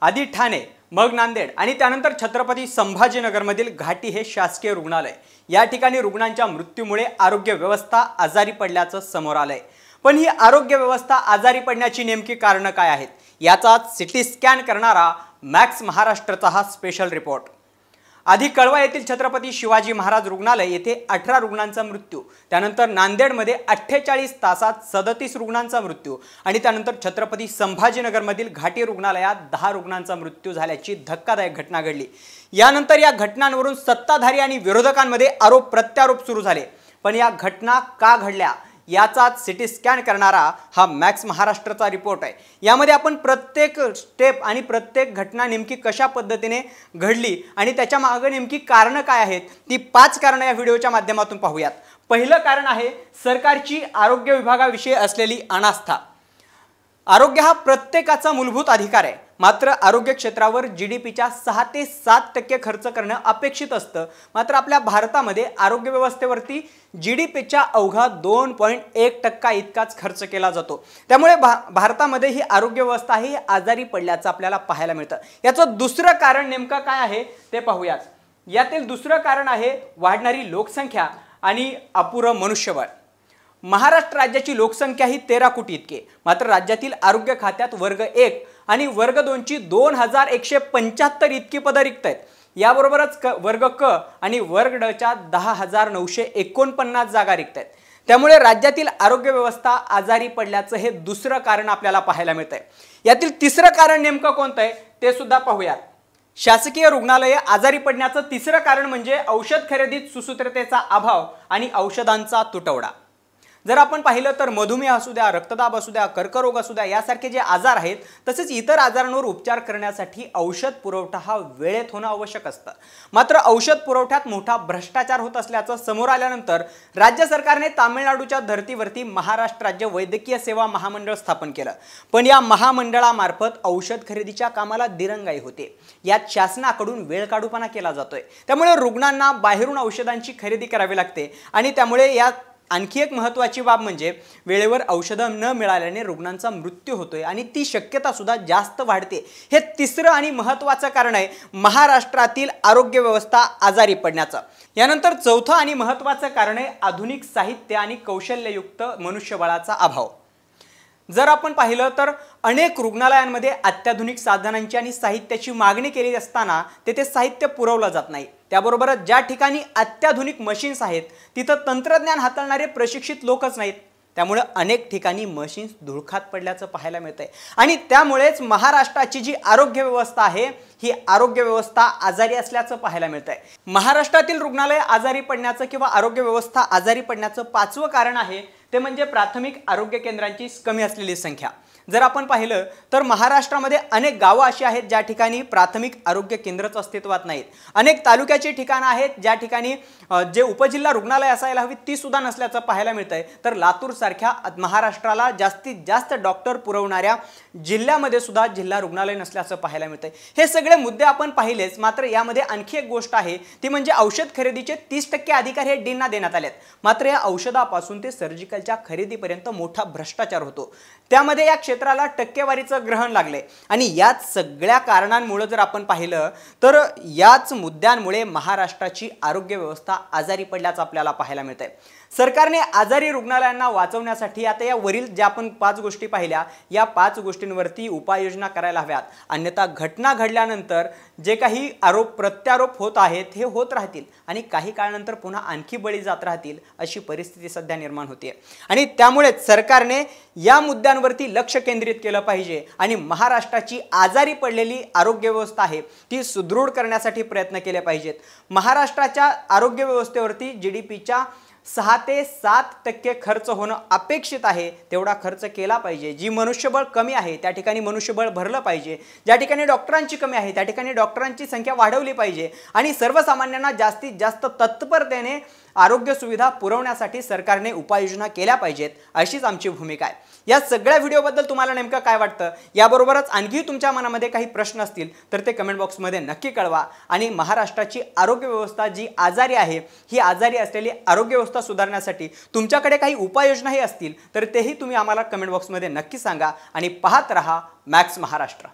आधी ठाणे, मग नांदेड आणि त्यानंतर छत्रपती संभाजीनगरमधील घाटी हे शासकीय रुग्णालय। या ठिकाणी रुग्णांच्या मृत्यूमुळे आरोग्य व्यवस्था आजारी पडल्याचं समोर आलंय। पण ही आरोग्य व्यवस्था आजारी पडण्याची नेमकी कारणं काय आहेत याचा सिटी स्कॅन करणारा मॅक्स महाराष्ट्रचा हा स्पेशल रिपोर्ट। आधी कळवा येथील छत्रपती शिवाजी महाराज रुग्णालय येथे 18 रुग्णांचा मृत्यू, त्यानंतर नांदेडमध्ये 48 तासात 37 रुग्णांचा मृत्यू आणि त्यानंतर छत्रपती संभाजीनगरमधील घाटी रुग्णालयात 10 रुग्णांचा मृत्यू झाल्याची धक्कादायक घटना घडली। यानंतर या घटनांवरून सत्ताधारी आणि विरोधकांमध्ये आरोप प्रत्यारोप सुरू झाले। पण या घटना का घडल्या याचाच सिटी स्कॅन करणारा हा मॅक्स महाराष्ट्रचा रिपोर्ट आहे। यामध्ये आपण प्रत्येक स्टेप आणि प्रत्येक घटना नेमकी कशा पद्धतीने घडली आणि त्याच्या मागे नेमकी कारण काय आहेत ती 5 कारण या व्हिडिओच्या माध्यमातून पाहूयात। पहिलं कारण आहे सरकारची आरोग्य विभागाविषयी असलेली अनास्था। आरोग्य हा प्रत्येकाचा मूलभूत अधिकार आहे, मात्र आरोग्य क्षेत्रावर जीडीपीच्या 6 ते 7% खर्च करणं अपेक्षित असतं। मात्र आपल्या भारतामध्ये आरोग्य व्यवस्थेवरती जीडीपीच्या अवघा 2.1% इतकाच खर्च केला जातो। त्यामुळे भारतामध्ये ही आरोग्य व्यवस्था ही आजारी पडल्याचं आपल्याला पाहायला मिळतं। याचं दुसरं कारण नेमकं काय आहे ते पाहूयात। यातील दुसरं कारण आहे वाढणारी लोकसंख्या आणि अपुरं मनुष्यबळ। महाराष्ट्र राज्याची लोकसंख्या ही 13 कोटी इतकी, मात्र राज्यातील आरोग्य खात्यात वर्ग 1 आणि वर्ग 2 ची 2175 इतकी पदं रिक्त आहेत। याबरोबरच वर्ग क आणि वर्ग ड च्या 10,949 जागा रिक्त आहेत। त्यामुळे राज्यातील आरोग्य व्यवस्था आजारी पडल्याचं हे दुसरं कारण आपल्याला पाहायला मिळतंय। यातील तिसरं कारण नेमकं कोणतं आहे ते सुद्धा पाहूयात। शासकीय रुग्णालये आजारी पडण्याचं तिसरं कारण म्हणजे औषध खरेदीत सुसूत्रतेचा अभाव आणि औषधांचा तुटवडा। जर आपण पाहिलं तर मधुमेह असू द्या, रक्तदाब असू द्या, कर्करोग असू द्या, यासारखे जे आजार आहेत तसेच इतर आजारांवर उपचार करण्यासाठी औषध पुरवठा हा वेळेत होणं आवश्यक असतं। मात्र औषध पुरवठ्यात मोठा भ्रष्टाचार होत असल्याचं समोर आल्यानंतर राज्य सरकारने तामिळनाडूच्या धर्तीवरती महाराष्ट्र राज्य वैद्यकीय सेवा महामंडळ स्थापन केलं। पण या महामंडळामार्फत औषध खरेदीच्या कामाला दिरंगाई होते। यात शासनाकडून वेळकाढूपणा केला जातोय। त्यामुळे रुग्णांना बाहेरून औषधांची खरेदी करावी लागते आणि त्यामुळे या आणखी एक महत्त्वाची बाब म्हणजे वेळेवर औषधं न मिळाल्याने रुग्णांचा मृत्यू होतोय आणि ती शक्यता सुद्धा जास्त वाढते। हे तिसरं आणि महत्त्वाचं कारण आहे महाराष्ट्रातील आरोग्य व्यवस्था आजारी पडण्याचं। यानंतर चौथं आणि महत्त्वाचं कारण आहे आधुनिक साहित्य आणि कौशल्ययुक्त मनुष्यबळाचा अभाव। जर आपण पाहिलं तर अनेक रुग्णालयांमध्ये अत्याधुनिक साधनांची आणि साहित्याची मागणी केली असताना तेथे साहित्य पुरवलं जात नाही। त्याबरोबरच ज्या ठिकाणी अत्याधुनिक मशीन्स आहेत तिथं तंत्रज्ञान हाताळणारे प्रशिक्षित लोकच नाहीत। त्यामुळे अनेक ठिकाणी मशीन्स धुळखात पडल्याचं पाहायला मिळतंय आणि त्यामुळेच महाराष्ट्राची जी आरोग्य व्यवस्था आहे ही आरोग्य व्यवस्था आजारी असल्याचं पाहायला मिळतंय। महाराष्ट्रातील रुग्णालय आजारी पडण्याचं किंवा आरोग्य व्यवस्था आजारी पडण्याचं 5वं कारण आहे ते म्हणजे प्राथमिक आरोग्य केंद्रांची कमी असलेली संख्या। जर आपण पाहिलं तर महाराष्ट्रामध्ये अनेक गावं अशी आहेत ज्या ठिकाणी प्राथमिक आरोग्य केंद्रच अस्तित्वात नाहीत। अनेक तालुक्याची ठिकाणं आहेत ज्या ठिकाणी जे उपजिल्हा रुग्णालय असायला हवी ती सुद्धा नसल्याचं पाहायला मिळतंय। तर लातूर सारख्या महाराष्ट्राला जास्तीत जास्त डॉक्टर पुरवणाऱ्या जिल्ह्यामध्ये सुद्धा जिल्हा रुग्णालय नसल्याचं पाहायला मिळतंय। हे सगळे मुद्दे आपण पाहिलेच, मात्र यामध्ये आणखी एक गोष्ट आहे ती म्हणजे औषध खरेदीचे 30% अधिकार हे डींना देण्यात आलेत। मात्र या औषधापासून ते सर्जिकलच्या खरेदीपर्यंत मोठा भ्रष्टाचार होतो। त्यामध्ये या क्षेत्राला टक्केवारीचं ग्रहण लागले आणि याच सगळ्या कारणांमुळे जर आपण पाहिलं तर याच मुद्द्यांमुळे महाराष्ट्राची आरोग्य व्यवस्था आजारी पडल्याचं आपल्याला पाहायला मिळतंय। सरकारने आजारी रुग्णालयांना वाचवण्यासाठी आता या वरील ज्या आपण 5 गोष्टी पाहिल्या या 5 गोष्टींवरती उपाययोजना करायला हव्यात। अन्यथा घटना घडल्यानंतर जे काही आरोप प्रत्यारोप होत आहेत हे होत राहतील आणि काही काळानंतर पुन्हा आणखी बळी जात राहतील अशी परिस्थिती सध्या निर्माण होते आणि त्यामुळे सरकारने या मुद्द्यांवरती लक्ष केंद्रित केलं पाहिजे आणि महाराष्ट्राची आजारी पडलेली आरोग्य व्यवस्था आहे ती सुदृढ करण्यासाठी प्रयत्न केले पाहिजेत। महाराष्ट्राच्या आरोग्य व्यवस्थेवरती जीडीपीच्या 6 ते 7% खर्च होणं अपेक्षित आहे तेवढा खर्च केला पाहिजे। जी मनुष्यबळ कमी आहे त्या ठिकाणी मनुष्यबळ भरलं पाहिजे। ज्या ठिकाणी डॉक्टरांची कमी आहे त्या ठिकाणी डॉक्टरांची संख्या वाढवली पाहिजे आणि सर्वसामान्यांना जास्तीत जास्त तत्परतेने आरोग्य सुविधा पुरवण्यासाठी सरकारने उपाययोजना केल्या पाहिजेत अशीच आमची भूमिका आहे। या सगळ्या व्हिडिओबद्दल तुम्हाला नेमकं काय वाटतं याबरोबरच आणखी तुमच्या मनामध्ये काही प्रश्न असतील तर ते कमेंट बॉक्समध्ये नक्की कळवा आणि महाराष्ट्राची आरोग्य व्यवस्था जी आजारी आहे ही आजारी असलेली आरोग्य व्यवस्था सुधारण्यासाठी तुमच्याकडे काही उपाययोजनाही असतील तर तेही तुम्ही आम्हाला कमेंट बॉक्समध्ये नक्की सांगा आणि पाहत रहा मॅक्स महाराष्ट्र।